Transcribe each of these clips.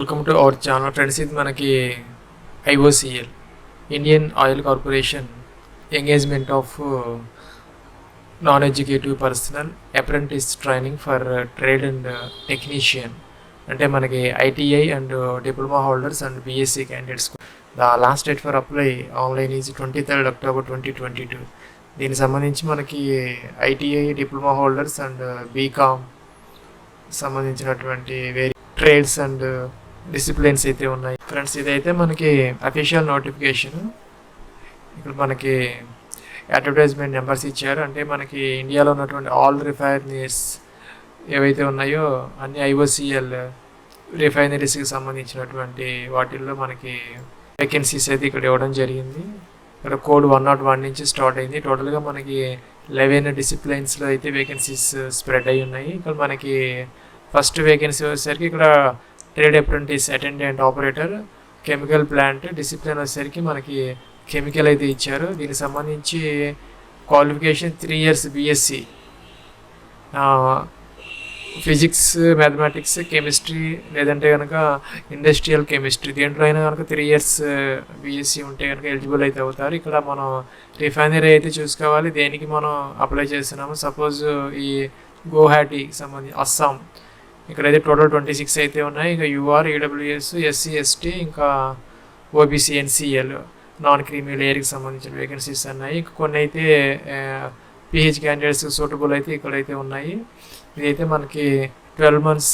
Welcome to our channel friends. ఇది మనకి IOCL Indian Oil Corporation engagement of non educative personnel apprentice training for trade and technician. అంటే మనకి ITI and diploma holders and BSc candidates. The last date for apply online is 23rd October 2022. దీనికి సంబంధించి మనకి ITI డిప్లొమా holders and BCom సంబంధించినటువంటి వేరే trades and disciplines అయితే ఉన్నాయి ఫ్రెండ్స్. ఇదైతే మనకి అఫీషియల్ నోటిఫికేషన్. ఇక్కడ మనకి అడ్వర్టైజ్మెంట్ నెంబర్స్ ఇచ్చారు. అంటే మనకి ఇండియాలో ఉన్నటువంటి ఆల్ రిఫైనరీస్ ఏవైతే ఉన్నాయో అన్ని IOCL రిఫైనరీస్కి సంబంధించినటువంటి వాటిల్లో మనకి వేకెన్సీస్ అయితే ఇక్కడ ఇవ్వడం జరిగింది. ఇక్కడ కోడ్ 101 నుంచి స్టార్ట్ అయింది. టోటల్గా మనకి 11 డిసిప్లైన్స్లో అయితే వేకెన్సీస్ స్ప్రెడ్ అయి ఉన్నాయి. ఇక్కడ మనకి ఫస్ట్ వేకెన్సీ వచ్చేసరికి ఇక్కడ trade apprentice attendant operator chemical plant discipline వచ్చేసరికి మనకి కెమికల్ అయితే ఇచ్చారు. దీనికి సంబంధించి qualification 3 years BSc physics, mathematics, chemistry లేదంటే కనుక ఇండస్ట్రియల్ కెమిస్ట్రీ దేంట్లో అయినా కనుక 3 years BSc ఉంటే కనుక ఎలిజిబుల్ అయితే అవుతారు. ఇక్కడ మనం రిఫైనరీ అయితే చూసుకోవాలి దేనికి మనం అప్లై చేస్తున్నాము. సపోజ్ ఈ గౌహాటీకి సంబంధించి అస్సాం ఇక్కడైతే టోటల్ 26 అయితే ఉన్నాయి. ఇంకా UR, EWS, SC, ST ఇంకా OBC, NCL నాన్ క్రీమీ లేయర్కి సంబంధించిన వేకెన్సీస్ ఉన్నాయి. ఇంకా కొన్ని అయితే PH క్యాండిడేట్స్ సూటబుల్ అయితే ఇక్కడైతే ఉన్నాయి. ఇదైతే మనకి 12 months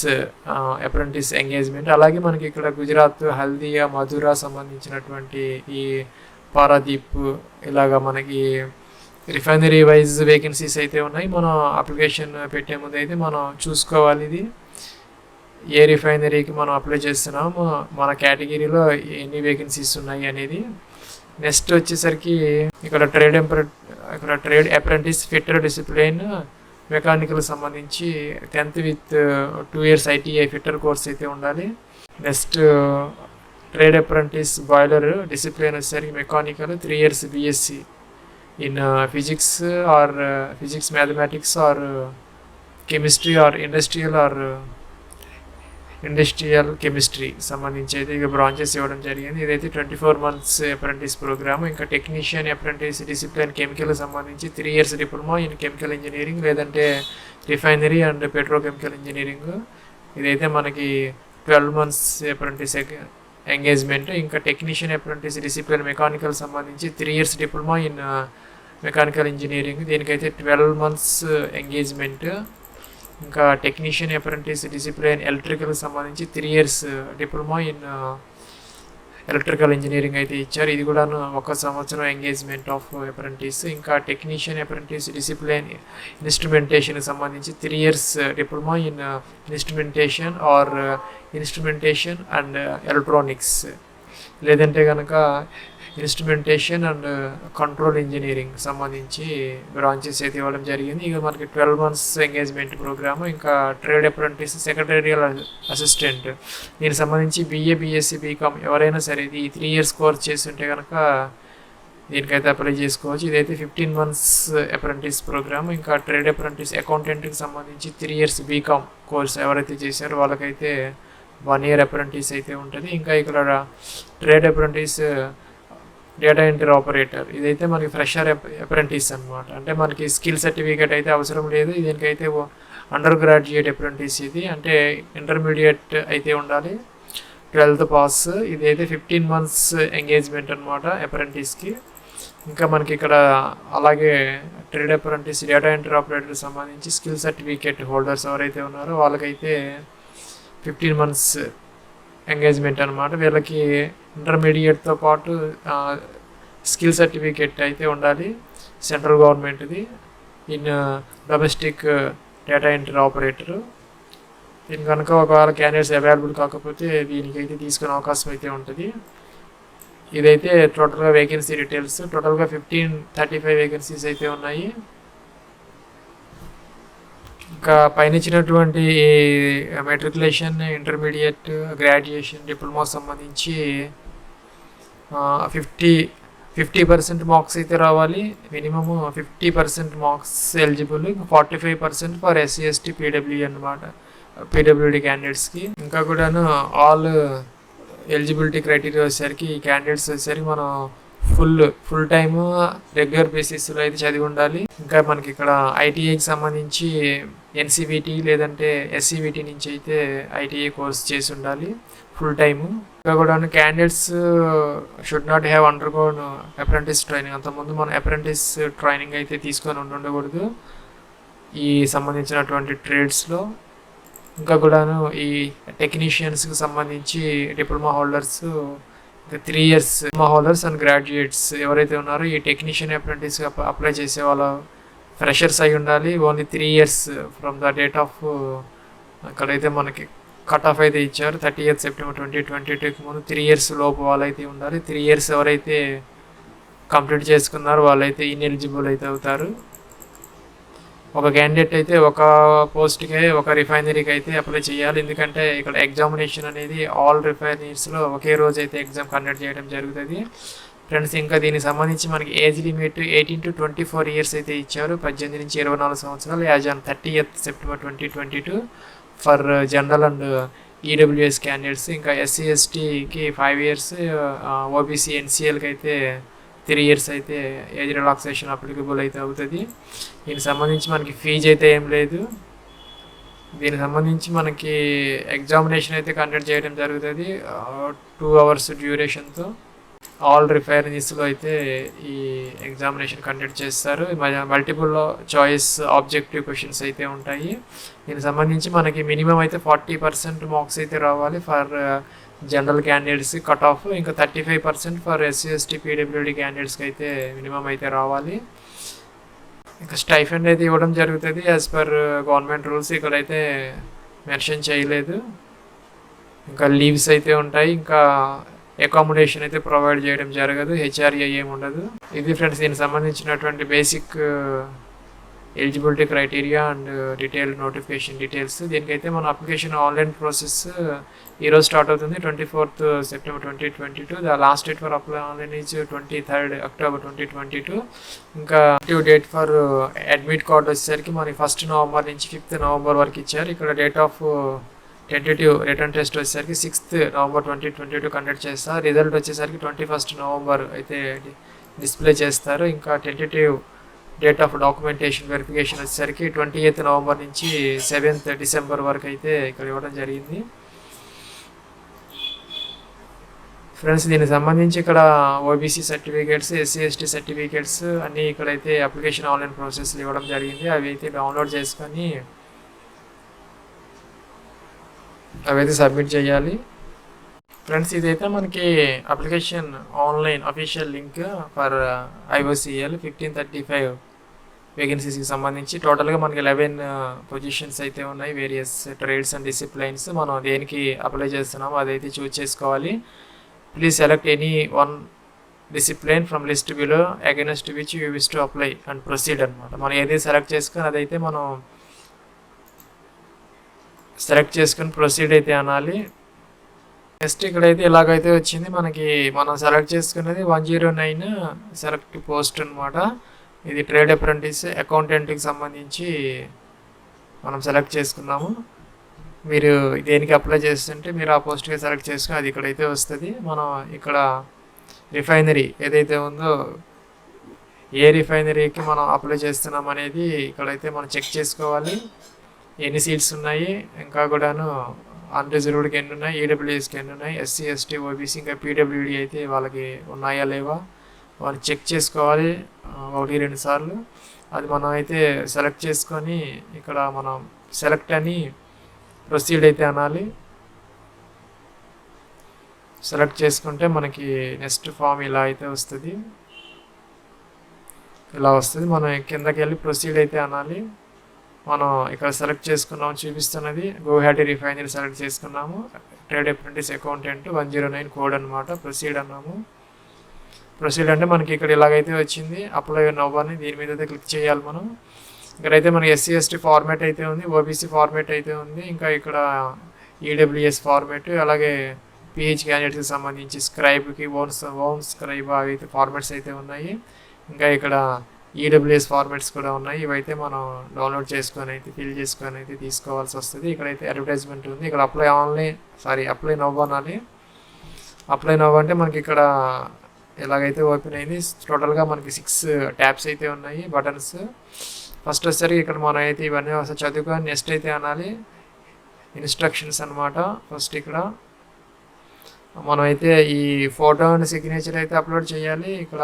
అప్రెంటిస్ ఎంగేజ్మెంట్. అలాగే మనకి ఇక్కడ గుజరాత్, హల్దియా, మధురా సంబంధించినటువంటి ఈ పారాదీప్ ఇలాగా మనకి రిఫైనరీ వైజ్ వేకెన్సీస్ అయితే ఉన్నాయి. మనం అప్లికేషన్ పెట్టే ముందు అయితే మనం చూసుకోవాలి ఇది ఏ రిఫైనరీకి మనం అప్లై చేస్తున్నాము, మన కేటగిరీలో ఎన్ని వేకెన్సీస్ ఉన్నాయి అనేది. నెక్స్ట్ వచ్చేసరికి ఇక్కడ trade apprentice fitter discipline mechanical సంబంధించి 10th with 2 years ITI fitter course అయితే ఉండాలి. Next trade apprentice boiler discipline వచ్చేసరికి mechanical 3 years BSc in physics or physics, mathematics or chemistry or industrial chemistry సంబంధించి అయితే ఇక బ్రాంచెస్ ఇవ్వడం జరిగింది. ఇదైతే 24 months అప్రెంటిస్ ప్రోగ్రామ్. ఇంకా టెక్నీషియన్ అప్రెంటిస్ డిసిప్లిన్ కెమికల్ సంబంధించి 3 years diploma in chemical engineering లేదంటే రిఫైనరీ అండ్ పెట్రోకెమికల్ ఇంజనీరింగ్. ఇదైతే మనకి 12 months అప్రెంటిస్ ఎంగేజ్మెంట్. ఇంకా టెక్నీషియన్ అప్రెంటిస్ డిసిప్లిన్ మెకానికల్ సంబంధించి 3 years diploma in mechanical engineering. దీనికైతే 12 months ఎంగేజ్మెంట్. ఇంకా టెక్నీషియన్ అప్రెంటిస్ డిసిప్లిన్ ఎలక్ట్రికల్ సంబంధించి 3 years diploma in electrical engineering అయితే ఇచ్చారు. ఇది కూడా 1 సంవత్సరం ఎంగేజ్మెంట్ ఆఫ్ అప్రెంటిస్. ఇంకా టెక్నీషియన్ అప్రెంటిస్ డిసిప్లిన్ ఇన్స్ట్రుమెంటేషన్ సంబంధించి 3 years diploma in instrumentation and electronics లేదంటే కనుక ఇన్స్ట్రుమెంటేషన్ అండ్ కంట్రోల్ ఇంజనీరింగ్ సంబంధించి బ్రాంచెస్ అయితే ఇవ్వడం జరిగింది. ఇక మనకి 12 months ఎంగేజ్మెంట్ ప్రోగ్రాము. ఇంకా ట్రేడ్ అప్రెంటిస్ సెక్రటేరియల్ అసిస్టెంట్ దీనికి సంబంధించి BA, BSc, బీకామ్ ఎవరైనా సరే ఈ 3 years కోర్స్ చేస్తుంటే కనుక దీనికైతే అప్లై చేసుకోవచ్చు. ఇదైతే 15 months అప్రెంటిస్ ప్రోగ్రామ్. ఇంకా ట్రేడ్ అప్రెంటిస్ అకౌంటెంట్కి సంబంధించి 3 years బీకామ్ కోర్స్ ఎవరైతే చేశారో వాళ్ళకైతే 1 year అప్రెంటిస్ అయితే ఉంటుంది. ఇంకా ఇక్కడ trade apprentice data entry operator ఇదైతే మనకి ఫ్రెషర్ అప్రెంటిస్ అనమాట. అంటే మనకి స్కిల్ సర్టిఫికేట్ అయితే అవసరం లేదు. దీనికైతే అండర్ గ్రాడ్యుయేట్ అప్రెంటిస్ ఇది. అంటే ఇంటర్మీడియట్ అయితే ఉండాలి, 12th పాస్. ఇదైతే 15 months ఎంగేజ్మెంట్ అనమాట అప్రెంటిస్కి. ఇంకా మనకి ఇక్కడ అలాగే trade apprentice data entry operator సంబంధించి స్కిల్ సర్టిఫికేట్ హోల్డర్స్ ఎవరైతే ఉన్నారో వాళ్ళకైతే 15 months ఎంగేజ్మెంట్ అనమాట. వీళ్ళకి ఇంటర్మీడియట్తో పాటు స్కిల్ సర్టిఫికేట్ అయితే ఉండాలి సెంట్రల్ గవర్నమెంట్ది in domestic data entry operator. దీని కనుక ఒకవేళ క్యాండిడేట్స్ అవైలబుల్ కాకపోతే దీనికైతే తీసుకునే అవకాశం అయితే ఉంటుంది. ఇదైతే టోటల్గా వేకెన్సీ డీటెయిల్స్. టోటల్గా 35 వేకెన్సీస్ అయితే ఉన్నాయి. ఇంకా పైన ఇచ్చినటువంటి మెట్రికులేషన్, ఇంటర్మీడియట్, గ్రాడ్యుయేషన్, డిప్లొమా సంబంధించి 50% మార్క్స్ అయితే రావాలి. Minimum 50% marks eligible. 45% for SC, ST, PWE అనమాట. పీడబ్ల్యూడి క్యాండిడేట్స్కి. ఇంకా కూడాను ఆల్ ఎలిజిబిలిటీ క్రైటీరియా వచ్చేసరికి ఈ క్యాండిడేట్స్ వచ్చేసరికి మనం ఫుల్ టైమ్ రెగ్యులర్ బేసిస్లో అయితే చదివి ఉండాలి. ఇంకా మనకి ఇక్కడ ఐటీఐకి సంబంధించి ఎన్సీవీటీ లేదంటే ఎస్సీవీటీ నుంచి అయితే ఐటీఐ కోర్స్ చేసి ఉండాలి ఫుల్ టైము. ఇంకా కూడా candidates should not have undergone apprentice training. అంతకుముందు మనం అప్రెంటిస్ ట్రైనింగ్ అయితే తీసుకొని ఉండకూడదు ఈ సంబంధించినటువంటి ట్రేడ్స్లో. ఇంకా కూడాను ఈ టెక్నీషియన్స్కి సంబంధించి diploma holders 3 years diploma holders and graduates ఎవరైతే ఉన్నారో ఈ టెక్నీషియన్ అప్రెంటిస్గా అప్లై చేసే వాళ్ళ ఫ్రెషర్స్ అయి ఉండాలి. Only 3 years from the date of, అక్కడైతే మనకి కట్ ఆఫ్ అయితే ఇచ్చారు 30th September 2022కి ముందు 3 years లోపు వాళ్ళైతే ఉండాలి. 3 years ఎవరైతే కంప్లీట్ చేసుకున్నారో వాళ్ళైతే ఇన్ఎలిజిబుల్ అయితే అవుతారు. ఒక క్యాండిడేట్ అయితే ఒక పోస్ట్కి ఒక రిఫైనరీకి అయితే అప్లై చేయాలి. ఎందుకంటే ఇక్కడ ఎగ్జామినేషన్ అనేది ఆల్ రిఫైనరీస్లో ఒకే రోజు అయితే ఎగ్జామ్ కండక్ట్ చేయడం జరుగుతుంది ఫ్రెండ్స్. ఇంకా దీనికి సంబంధించి మనకి ఏజ్ లిమిట్ 18 to 24 years అయితే ఇచ్చారు. 18 నుంచి 24 సంవత్సరాలు as on 30th September 2022 for general and EWS candidates. ఇంకా ఎస్సీ ఎస్టీకి 5 years, ఓబీసీ ఎన్సీఎల్కి అయితే 3 years అయితే ఏజ్ రిలాక్సేషన్ అప్లికబుల్ అయితే అవుతుంది. దీనికి సంబంధించి మనకి ఫీజు అయితే ఏం లేదు. దీనికి సంబంధించి మనకి ఎగ్జామినేషన్ అయితే కండక్ట్ చేయడం జరుగుతుంది 2 hours డ్యూరేషన్తో. ఆల్ రిఫైనరీస్లో అయితే ఈ ఎగ్జామినేషన్ కండక్ట్ చేస్తారు. మల్టిపుల్ చాయిస్ ఆబ్జెక్టివ్ క్వశ్చన్స్ అయితే ఉంటాయి. దీనికి సంబంధించి మనకి మినిమం అయితే 40% మార్క్స్ అయితే రావాలి for general candidates cut off. ఇంకా 35% ఫర్ ఎస్సీ ఎస్టీ పీడబ్ల్యూడి క్యాండిడేట్స్కి అయితే మినిమం అయితే రావాలి. ఇంకా స్టైఫండ్ అయితే ఇవ్వడం జరుగుతుంది యాజ్ పర్ గవర్నమెంట్ రూల్స్, ఇక్కడైతే మెన్షన్ చేయలేదు. ఇంకా లీవ్స్ అయితే ఉంటాయి. ఇంకా అకామిడేషన్ అయితే ప్రొవైడ్ చేయడం జరగదు, హెచ్ఆర్ఏ ఏమి ఉండదు. ఇది ఫ్రెండ్స్ దీనికి సంబంధించినటువంటి basic eligibility criteria and detail notification details. దీనికైతే మన అప్లికేషన్ ఆన్లైన్ ప్రాసెస్ ఈరోజు స్టార్ట్ అవుతుంది 24th September 2022. The last date for apply online is 23rd October 2022. ఇంకా డేట్ ఫర్ అడ్మిట్ కార్డ్ వచ్చేసరికి మనకి 1st November నుంచి 5th November వరకు ఇచ్చారు. ఇక్కడ date of tentative return test వచ్చేసరికి 6th November 2022 కండక్ట్ చేస్తారు. రిజల్ట్ వచ్చేసరికి 21st November అయితే డిస్ప్లే చేస్తారు. ఇంకా tentative date of documentation verification వచ్చేసరికి 28th November నుంచి 7th December వరకు అయితే ఇక్కడ ఇవ్వడం జరిగింది ఫ్రెండ్స్. దీనికి సంబంధించి ఇక్కడ OBC certificates, SC ST certificates అన్నీ ఇక్కడైతే అప్లికేషన్ ఆన్లైన్ ప్రాసెస్లో ఇవ్వడం జరిగింది. అవి అయితే డౌన్లోడ్ చేసుకొని అవైతే సబ్మిట్ చేయాలి ఫ్రెండ్స్. ఇదైతే మనకి application online official link for IOCL 1535 వేకెన్సీస్కి సంబంధించి. టోటల్గా మనకి 11 పొజిషన్స్ అయితే ఉన్నాయి, వేరియస్ ట్రేడ్స్ అండ్ డిసిప్లైన్స్. మనం దేనికి అప్లై చేస్తున్నామో అదైతే చూస్ చేసుకోవాలి. Please select any one discipline from list below against which you wish to apply and proceed అనమాట. మనం ఏదైతే సెలెక్ట్ చేసుకొని అదైతే మనం సెలెక్ట్ చేసుకొని ప్రొసీడ్ అయితే అనాలి. నెక్స్ట్ ఇక్కడైతే ఇలాగైతే వచ్చింది మనకి. మనం సెలెక్ట్ చేసుకున్నది 109 సెలెక్ట్ పోస్ట్ అనమాట. ఇది ట్రేడ్ అప్రెంటిస్ అకౌంటెంట్కి సంబంధించి మనం సెలెక్ట్ చేసుకున్నాము. మీరు దేనికి అప్లై చేస్తుంటే మీరు ఆ పోస్ట్కి సెలెక్ట్ చేసుకుని అది ఇక్కడైతే వస్తుంది. మనం ఇక్కడ రిఫైనరీ ఏదైతే ఉందో ఏ రిఫైనరీకి మనం అప్లై చేస్తున్నాం అనేది ఇక్కడైతే మనం చెక్ చేసుకోవాలి. ఎన్ని సీట్స్ ఉన్నాయి, ఇంకా కూడాను అన్రిజర్వ్డ్కి ఎన్ని ఉన్నాయి, ఈడబ్ల్యూఎస్కి ఎన్ని ఉన్నాయి, ఎస్సీ ఎస్టీ ఓబీసీ ఇంకా పీడబ్ల్యూడి అయితే వాళ్ళకి ఉన్నాయా లేవా వాళ్ళు చెక్ చేసుకోవాలి 1-2 సార్లు. అది మనం అయితే సెలెక్ట్ చేసుకొని ఇక్కడ మనం సెలెక్ట్ అని ప్రొసీడ్ అయితే అనాలి. సెలెక్ట్ చేసుకుంటే మనకి నెక్స్ట్ ఫామ్ ఇలా అయితే వస్తుంది. ఇలా వస్తుంది. మనం కిందకి వెళ్ళి ప్రొసీడ్ అయితే అనాలి. మనం ఇక్కడ సెలెక్ట్ చేసుకున్నాము, చూపిస్తున్నది గోహాటి రిఫైనరీ సెలెక్ట్ చేసుకున్నాము. ట్రేడ్ అప్రెంటిస్ అకౌంటెంట్ 109 కోడ్ అనమాట. ప్రొసీడ్ అన్నాము. ప్రొసీడ్ అంటే మనకి ఇక్కడ ఇలాగైతే వచ్చింది. అప్లై నవ్వని దీని మీద అయితే క్లిక్ చేయాలి మనం. ఇక్కడైతే మనకి ఎస్సీ ఎస్టీ ఫార్మేట్ అయితే ఉంది, ఓబీసీ ఫార్మేట్ అయితే ఉంది, ఇంకా ఇక్కడ ఈడబ్ల్యూఎస్ ఫార్మేట్, అలాగే పిహెచ్ క్యాండిడేట్స్కి సంబంధించి స్క్రైబ్కి ఓన్ స్క్రైబ్ అవి అయితే ఫార్మాట్స్ అయితే ఉన్నాయి. ఇంకా ఇక్కడ ఈడబ్ల్యూఎస్ ఫార్మాట్స్ కూడా ఉన్నాయి. ఇవైతే మనం డౌన్లోడ్ చేసుకొని అయితే ఫిల్ చేసుకొని అయితే తీసుకోవాల్సి వస్తుంది. ఇక్కడైతే అడ్వర్టైజ్మెంట్ ఉంది. ఇక్కడ అప్లై నవ్ అనాలి. అప్లై నవ్ అంటే మనకి ఇక్కడ ఎలాగైతే ఓపెన్ అయింది. టోటల్గా మనకి 6 ట్యాబ్స్ అయితే ఉన్నాయి, బటన్స్. ఫస్ట్ వచ్చేసరికి ఇక్కడ మనం అయితే ఇవన్నీ ఒకసారి చదువుకొని నెక్స్ట్ అయితే అనాలి. ఇన్స్ట్రక్షన్స్ అనమాట. ఫస్ట్ ఇక్కడ మనం అయితే ఈ ఫోటో అండ్ సిగ్నేచర్ అయితే అప్లోడ్ చేయాలి. ఇక్కడ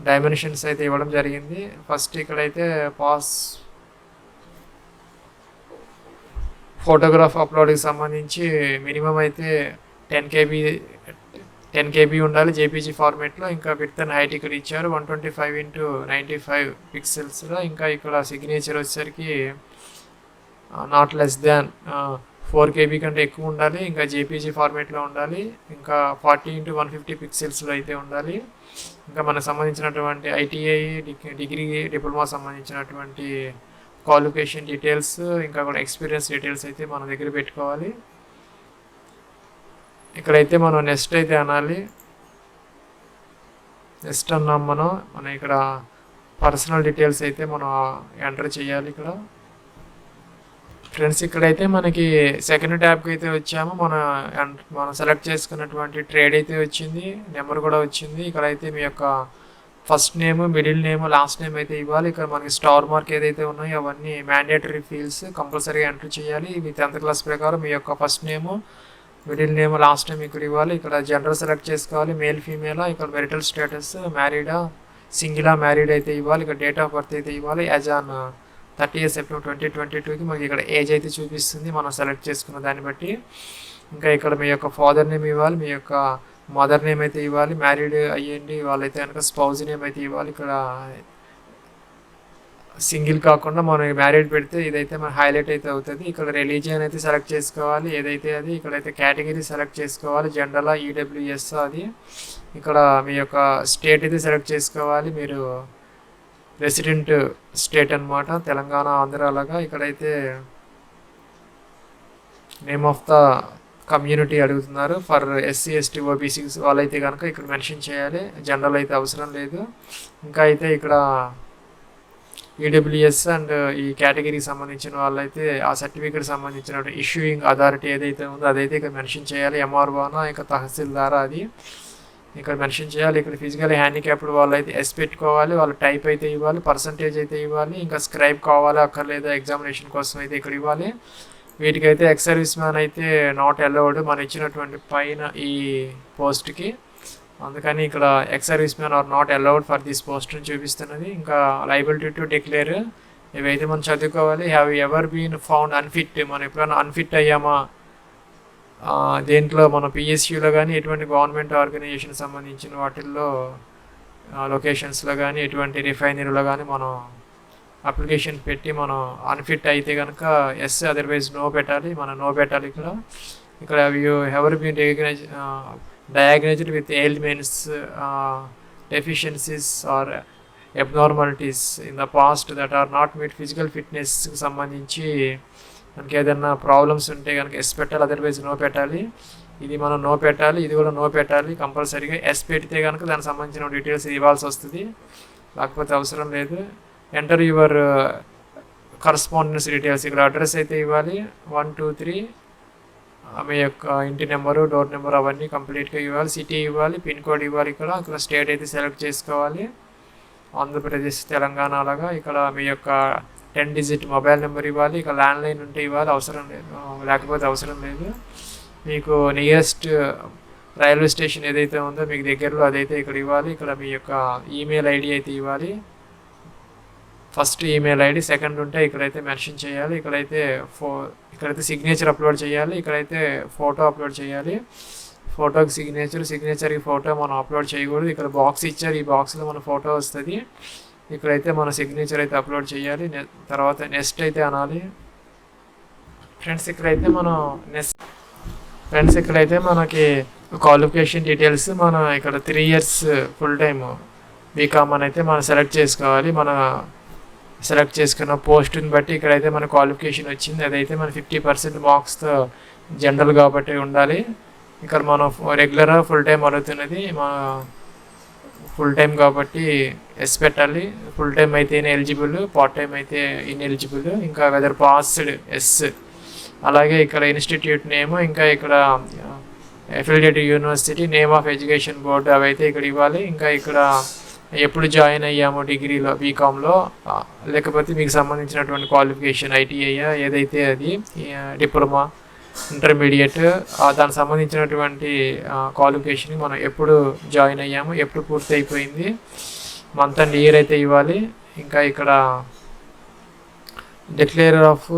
డైమెన్షన్స్ అయితే ఇవ్వడం జరిగింది. ఫస్ట్ ఇక్కడైతే ఫోటోగ్రాఫ్ అప్లోడ్కి సంబంధించి మినిమం అయితే 10 KB ఉండాలి జేపీజీ ఫార్మేట్లో. ఇంకా విడ్త్ అండ్ హైట్ ఇక్కడ ఇచ్చారు 125x95 పిక్సెల్స్లో. ఇంకా ఇక్కడ సిగ్నేచర్ వచ్చేసరికి నాట్ లెస్ దాన్ 4 KB కంటే ఎక్కువ ఉండాలి. ఇంకా జేపీజీ ఫార్మేట్లో ఉండాలి. ఇంకా 40x150 పిక్సెల్స్లో అయితే ఉండాలి. ఇంకా మనకు సంబంధించినటువంటి ఐటీఐ డిగ్రీ డిప్లొమా సంబంధించినటువంటి క్వాలిఫికేషన్ డీటెయిల్స్, ఇంకా కూడా ఎక్స్పీరియన్స్ డీటెయిల్స్ అయితే మన దగ్గర పెట్టుకోవాలి. ఇక్కడైతే మనం నెక్స్ట్ అయితే అనాలి. నెక్స్ట్ అన్నాం మనం ఇక్కడ పర్సనల్ డీటెయిల్స్ అయితే మనం ఎంటర్ చేయాలి. ఇక్కడ ఫ్రెండ్స్ ఇక్కడైతే మనకి సెకండ్ ట్యాబ్కి అయితే వచ్చాము. మనం సెలెక్ట్ చేసుకున్నటువంటి ట్రేడ్ అయితే వచ్చింది, నెంబర్ కూడా వచ్చింది. ఇక్కడైతే మీ యొక్క first name, middle name, last name అయితే ఇవ్వాలి. ఇక్కడ మనకి స్టార్ మార్క్ ఏదైతే ఉన్నాయో అవన్నీ మ్యాండేటరీ ఫీల్డ్స్ కంపల్సరీగా ఎంటర్ చేయాలి. ఇది 10th క్లాస్ ప్రకారం మీ యొక్క first name, middle name, last name ఇక్కడ ఇవ్వాలి. ఇక్కడ జెండర్ సెలెక్ట్ చేసుకోవాలి, మేల్ ఫీమేలా. ఇక్కడ మెరిటల్ స్టేటస్ మ్యారీడా, సింగిలా, మ్యారీడ్ అయితే ఇవ్వాలి. ఇక్కడ డేట్ ఆఫ్ బర్త్ అయితే ఇవ్వాలి. యాజ్ ఆన్ 30th September 2022కి మనకి ఇక్కడ ఏజ్ అయితే చూపిస్తుంది మనం సెలెక్ట్ చేసుకున్న దాన్ని బట్టి. ఇంకా ఇక్కడ మీ యొక్క ఫాదర్ నేమ్ ఇవ్వాలి, మీ యొక్క మదర్ నేమ్ అయితే ఇవ్వాలి. మ్యారీడ్ అయ్యండి వాళ్ళైతే కనుక స్పౌజ్ నేమ్ అయితే ఇవ్వాలి. ఇక్కడ సింగిల్ కాకుండా మనం మ్యారీడ్ పెడితే ఇదైతే మన హైలైట్ అయితే అవుతుంది. ఇక్కడ రిలీజియన్ అయితే సెలెక్ట్ చేసుకోవాలి, ఏదైతే అది. ఇక్కడైతే కేటగిరీ సెలెక్ట్ చేసుకోవాలి, జెండర్లా, ఈడబ్ల్యూఎస్ అది. ఇక్కడ మీ యొక్క స్టేట్ అయితే సెలెక్ట్ చేసుకోవాలి, మీరు రెసిడెంట్ స్టేట్ అనమాట, తెలంగాణ, ఆంధ్ర అలాగా. ఇక్కడైతే నేమ్ ఆఫ్ ద కమ్యూనిటీ అడుగుతున్నారు. ఫర్ SC ST OBC వాళ్ళైతే కనుక ఇక్కడ మెన్షన్ చేయాలి, జనరల్ అయితే అవసరం లేదు. ఇంకా అయితే ఇక్కడ ఈడబ్ల్యూఎస్ అండ్ ఈ కేటగిరీకి సంబంధించిన వాళ్ళైతే ఆ సర్టిఫికేట్ సంబంధించిన ఇష్యూయింగ్ అథారిటీ ఏదైతే ఉందో అదైతే ఇక్కడ మెన్షన్ చేయాలి. MROనా ఇంకా తహసీల్దారా అది ఇక్కడ మెన్షన్ చేయాలి. ఇక్కడ ఫిజికల్ హ్యాండిక్యాప్డ్ వాళ్ళు అయితే ఎస్ పెట్టుకోవాలి, వాళ్ళు టైప్ అయితే ఇవ్వాలి, పర్సంటేజ్ అయితే ఇవ్వాలి. ఇంకా స్క్రైబ్ కావాలి అక్కర్లేదా ఎగ్జామినేషన్ కోసం అయితే ఇక్కడ ఇవ్వాలి. వీటికైతే ఎక్స్ సర్వీస్ మ్యాన్ అయితే నాట్ అలౌడ్ మనం ఇచ్చినటువంటి పైన ఈ పోస్ట్కి. అందుకని ఇక్కడ ex service man are not allowed for this post అని చూపిస్తున్నది. ఇంకా లైబిలిటీ టు డిక్లేర్ ఇవైతే మనం చదువుకోవాలి. Have ever been found unfit, మనం ఎప్పుడైనా అన్ఫిట్ అయ్యామా దేంట్లో మన పిఎస్యూలో కానీ ఎటువంటి గవర్నమెంట్ ఆర్గనైజేషన్ సంబంధించిన వాటిల్లో లొకేషన్స్లో కానీ ఎటువంటి రిఫైనరీలో కానీ మనం అప్లికేషన్ పెట్టి మనం అన్ఫిట్ అయితే కనుక ఎస్, అదర్వైజ్ నో పెట్టాలి. మనం నో పెట్టాలి. ఇక్కడ ever been diagnosed with ailments, deficiencies or abnormalities in the past that are not meet physical ఫిట్నెస్కి సంబంధించి మనకి ఏదైనా ప్రాబ్లమ్స్ ఉంటే కనుక ఎస్ పెట్టాలి, అదర్వైజ్ నో పెట్టాలి. ఇది మనం నో పెట్టాలి, ఇది కూడా నో పెట్టాలి కంపల్సరీగా. ఎస్ పెడితే కనుక దానికి సంబంధించిన డీటెయిల్స్ ఇవ్వాల్సి వస్తుంది, లేకపోతే అవసరం లేదు. ఎంటర్ యువర్ కరస్పాండెన్స్ డీటెయిల్స్, ఇక్కడ అడ్రస్ అయితే ఇవ్వాలి, 1 2 3 మీ యొక్క ఇంటి నెంబరు, డోర్ నెంబర్ అవన్నీ కంప్లీట్గా ఇవ్వాలి. సిటీ ఇవ్వాలి, పిన్ కోడ్ ఇవ్వాలి. ఇక్కడ స్టేట్ అయితే సెలెక్ట్ చేసుకోవాలి, ఆంధ్రప్రదేశ్, తెలంగాణ అలాగా. ఇక్కడ మీ యొక్క 10 digit మొబైల్ నెంబర్ ఇవ్వాలి. ఇక ల్యాండ్లైన్ ఉంటే ఇవ్వాలి, అవసరం లేదు, లేకపోతే అవసరం లేదు. మీకు నియరెస్ట్ రైల్వే స్టేషన్ ఏదైతే ఉందో మీకు దగ్గరలో అదైతే ఇక్కడ ఇవ్వాలి. ఇక్కడ మీ యొక్క ఈమెయిల్ ఐడి అయితే ఇవ్వాలి, ఫస్ట్ ఈమెయిల్ ఐడి. సెకండ్ ఉంటే ఇక్కడైతే మెన్షన్ చేయాలి. ఇక్కడైతే సిగ్నేచర్ అప్లోడ్ చేయాలి. ఇక్కడైతే ఫోటో అప్లోడ్ చేయాలి. ఫోటోకి సిగ్నేచర్కి ఫోటో మనం అప్లోడ్ చేయకూడదు. ఇక్కడ బాక్స్ ఇచ్చారు, ఈ బాక్స్లో మన ఫోటో వస్తుంది. ఇక్కడైతే మన సిగ్నేచర్ అయితే అప్లోడ్ చేయాలి. తర్వాత నెక్స్ట్ అయితే అనాలి. ఫ్రెండ్స్ ఇక్కడైతే మనకి క్వాలిఫికేషన్ డీటెయిల్స్ మన ఇక్కడ 3 years ఫుల్ టైమ్ బీకామ్ అని అయితే మనం సెలెక్ట్ చేసుకోవాలి. మన సెలెక్ట్ చేసుకున్న పోస్ట్ని బట్టి ఇక్కడైతే మన క్వాలిఫికేషన్ వచ్చింది, అదైతే మన 50% మార్క్స్తో జనరల్ కాబట్టి ఉండాలి. ఇక్కడ మనం రెగ్యులర్ ఫుల్ టైం అడుగుతున్నది. ఫుల్ టైం కాబట్టి ఎస్ పెట్టాలి. ఫుల్ టైం అయితేనే ఎలిజిబుల్, పార్ట్ టైం అయితే ఇన్ఎలిజిబుల్. ఇంకా వెదర్ పాస్డ్ ఎస్. అలాగే ఇక్కడ ఇన్స్టిట్యూట్ నేమ్, ఇంకా ఇక్కడ affiliated university, name of education board అవి అయితే ఇక్కడ ఇవ్వాలి. ఇంకా ఇక్కడ ఎప్పుడు జాయిన్ అయ్యామో డిగ్రీలో, బీకామ్లో, లేకపోతే మీకు సంబంధించినటువంటి క్వాలిఫికేషన్ ఐటీఐ ఏదైతే అది డిప్లొమా, ఇంటర్మీడియట్, దానికి సంబంధించినటువంటి క్వాలిఫికేషన్ మనం ఎప్పుడు జాయిన్ అయ్యాము, ఎప్పుడు పూర్తి అయిపోయింది, మంత్ అండ్ ఇయర్ అయితే ఇవ్వాలి. ఇంకా ఇక్కడ డిక్లేర్ ఆఫ్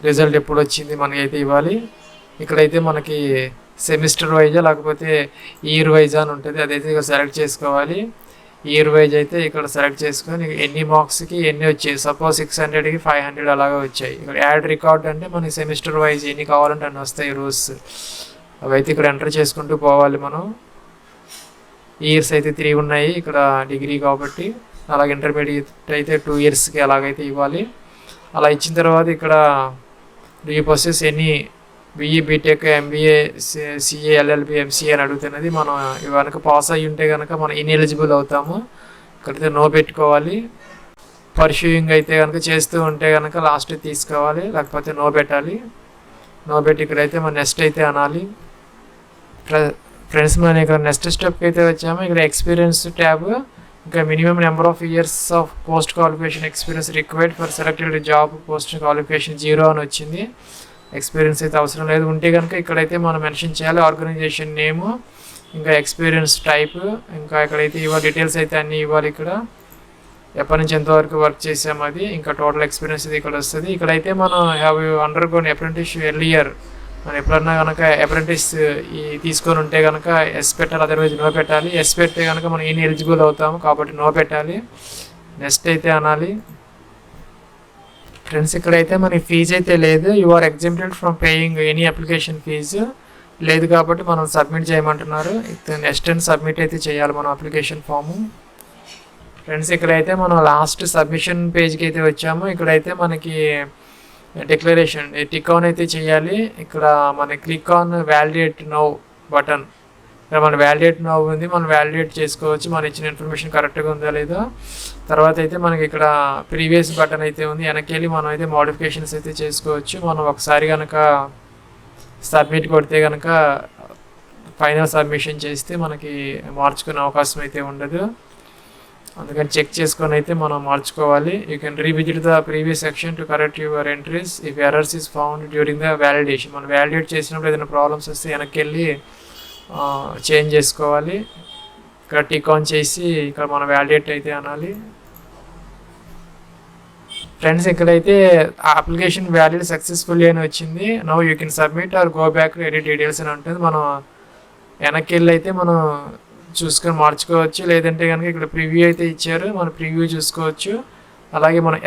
రిజల్ట్ ఎప్పుడు వచ్చింది మనకైతే ఇవ్వాలి. ఇక్కడైతే మనకి సెమిస్టర్ వైజా లేకపోతే ఇయర్ వైజా అని ఉంటుంది, అదైతే ఇక్కడ సెలెక్ట్ చేసుకోవాలి. ఇయర్ వైజ్ అయితే ఇక్కడ సెలెక్ట్ చేసుకొని ఎన్ని మార్క్స్కి ఎన్ని వచ్చాయి, సపోజ్ 600కి 500 అలాగా వచ్చాయి. ఇక్కడ యాడ్ రికార్డ్ అంటే మనకి సెమిస్టర్ వైజ్ ఎన్ని కావాలంటే అన్ని వస్తాయి రూల్స్, అవి అయితే ఇక్కడ ఎంటర్ చేసుకుంటూ పోవాలి మనం. ఇయర్స్ అయితే 3 ఉన్నాయి ఇక్కడ డిగ్రీ కాబట్టి, అలాగే ఇంటర్మీడియట్ అయితే 2 ఇయర్స్కి అలాగైతే ఇవ్వాలి. అలా ఇచ్చిన తర్వాత ఇక్కడ do you possess any BE, BTech, MBA, CA, LLB, MCA అని అడుగుతున్నది. మనం కనుక పాస్ అయ్యి ఉంటే కనుక మనం ఇన్ఎలిజిబుల్ అవుతాము. ఇక్కడైతే నో పెట్టుకోవాలి. పర్ష్యూయింగ్ అయితే కనుక చేస్తూ ఉంటే కనుక లాస్ట్ తీసుకోవాలి, లేకపోతే నో పెట్టాలి. నో పెట్టి ఇక్కడైతే మనం నెక్స్ట్ అయితే అనాలి. ఫ్రెండ్స్ మనం ఇక్కడ నెక్స్ట్ స్టెప్కి అయితే వచ్చాము. ఇక్కడ ఎక్స్పీరియన్స్ ట్యాబ్, ఇంకా minimum number of years of post qualification experience required for selected job post qualification 0 అని వచ్చింది. ఎక్స్పీరియన్స్ అయితే అవసరం లేదు. ఉంటే కనుక ఇక్కడైతే మనం మెన్షన్ చేయాలి ఆర్గనైజేషన్ నేము, ఇంకా ఎక్స్పీరియన్స్ టైప్, ఇంకా ఇక్కడైతే ఇవ్వాలి డీటెయిల్స్ అయితే అన్నీ ఇవ్వాలి. ఇక్కడ ఎప్పటి నుంచి ఎంతవరకు వర్క్ చేసాము అది, ఇంకా టోటల్ ఎక్స్పీరియన్స్ ఇది ఇక్కడ వస్తుంది. ఇక్కడైతే మనం హ్యావ్ అండర్గోన్ అప్రెంటిస్ ఎర్లియర్, మనం ఎప్పుడన్నా కనుక అప్రెంటిస్ తీసుకొని ఉంటే కనుక ఎస్ పెట్టాలి, అదర్వైజ్ నో పెట్టాలి. ఎస్ పెడితే కనుక మనం ఏం ఎలిజిబుల్ అవుతాము కాబట్టి నో పెట్టాలి. నెక్స్ట్ అయితే అనాలి. ఫ్రెండ్స్ ఇక్కడైతే మనకి ఫీజు అయితే లేదు. You are exempted from paying any application fee లేదు కాబట్టి మనం సబ్మిట్ చేయమంటున్నారు. నెక్స్ట్ అండ్ సబ్మిట్ అయితే చేయాలి మనం అప్లికేషన్ ఫాము. ఫ్రెండ్స్ ఇక్కడైతే మనం లాస్ట్ సబ్మిషన్ పేజ్కి అయితే వచ్చాము. ఇక్కడైతే మనకి డిక్లరేషన్ టిక్ ఆన్ అయితే చేయాలి. ఇక్కడ మన click on validate now button, ఇక్కడ మన వ్యాలిడేట్ నౌ ఉంది, మనం వ్యాలిడేట్ చేసుకోవచ్చు మన ఇచ్చిన ఇన్ఫర్మేషన్ కరెక్ట్గా ఉందా లేదా. తర్వాత అయితే మనకి ఇక్కడ ప్రీవియస్ బటన్ అయితే ఉంది, వెనక్కి వెళ్ళి మనం అయితే మోడిఫికేషన్స్ అయితే చేసుకోవచ్చు. మనం ఒకసారి కనుక సబ్మిట్ కొడితే కనుక ఫైనల్ సబ్మిషన్ చేస్తే మనకి మార్చుకునే అవకాశం అయితే ఉండదు. అందుకని చెక్ చేసుకొని అయితే మనం మార్చుకోవాలి. You can revisit the previous section to correct your entries if errors is found during the validation. మనం వ్యాలిడేట్ చేసినప్పుడు ఏదైనా ప్రాబ్లమ్స్ వస్తే వెనక్కి వెళ్ళి చేంజ్ చేసుకోవాలి. ఇక్కడ టిక్ ఆన్ చేసి ఇక్కడ మనం వ్యాలిడేట్ అయితే అనాలి. ఫ్రెండ్స్ ఇక్కడైతే అప్లికేషన్ వ్యాలిడ్ సక్సెస్ఫుల్లీ అని వచ్చింది. Now you can submit or go back to edit details అని ఉంటుంది. మనం వెనక్కి వెళ్ళి అయితే మనం చూసుకొని మార్చుకోవచ్చు, లేదంటే కనుక ఇక్కడ ప్రివ్యూ అయితే ఇచ్చారు, మనం ప్రివ్యూ చూసుకోవచ్చు. అలాగే మనం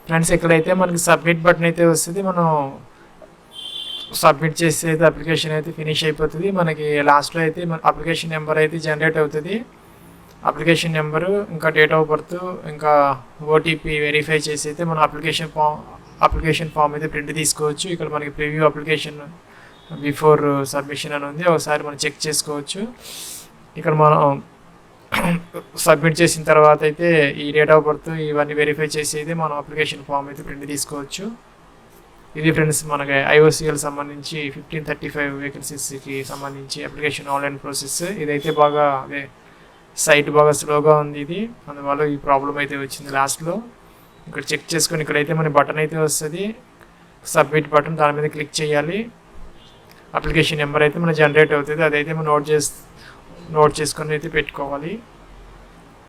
ఫ్రెండ్స్ ఇక్కడైతే మనకి సబ్మిట్ బటన్ అయితే వస్తుంది. మనం సబ్మిట్ చేస్తే అయితే అప్లికేషన్ అయితే ఫినిష్ అయిపోతుంది. మనకి లాస్ట్లో అయితే మన అప్లికేషన్ నెంబర్ అయితే జనరేట్ అవుతుంది. అప్లికేషన్ నెంబరు, ఇంకా డేట్ ఆఫ్ బర్త్, ఇంకా ఓటీపీ వెరిఫై చేసి అయితే మన అప్లికేషన్ ఫామ్ అయితే ప్రింట్ తీసుకోవచ్చు. ఇక్కడ మనకి ప్రివ్యూ అప్లికేషన్ బిఫోర్ సబ్మిషన్ అని ఉంది, ఒకసారి మనం చెక్ చేసుకోవచ్చు. ఇక్కడ మనం సబ్మిట్ చేసిన తర్వాత అయితే ఈ డేట్ ఆఫ్ బర్త్ ఇవన్నీ వెరిఫై చేసి అయితే మనం అప్లికేషన్ ఫామ్ అయితే ప్రింట్ తీసుకోవచ్చు. ఇది ఫ్రెండ్స్ మనకి IOCL సంబంధించి 1535 వేకెన్సీస్కి సంబంధించి అప్లికేషన్ ఆన్లైన్ ప్రాసెస్. ఇదైతే బాగా అదే సైట్ బాగా స్లోగా ఉంది ఇది, అందువల్ల ఈ ప్రాబ్లం అయితే వచ్చింది లాస్ట్లో. ఇక్కడ చెక్ చేసుకొని ఇక్కడైతే మన బటన్ అయితే వస్తుంది, సబ్మిట్ బటన్, దాని మీద క్లిక్ చేయాలి. అప్లికేషన్ నెంబర్ అయితే మన జనరేట్ అవుతుంది, అదైతే మనం నోట్ చేసుకొని అయితే పెట్టుకోవాలి.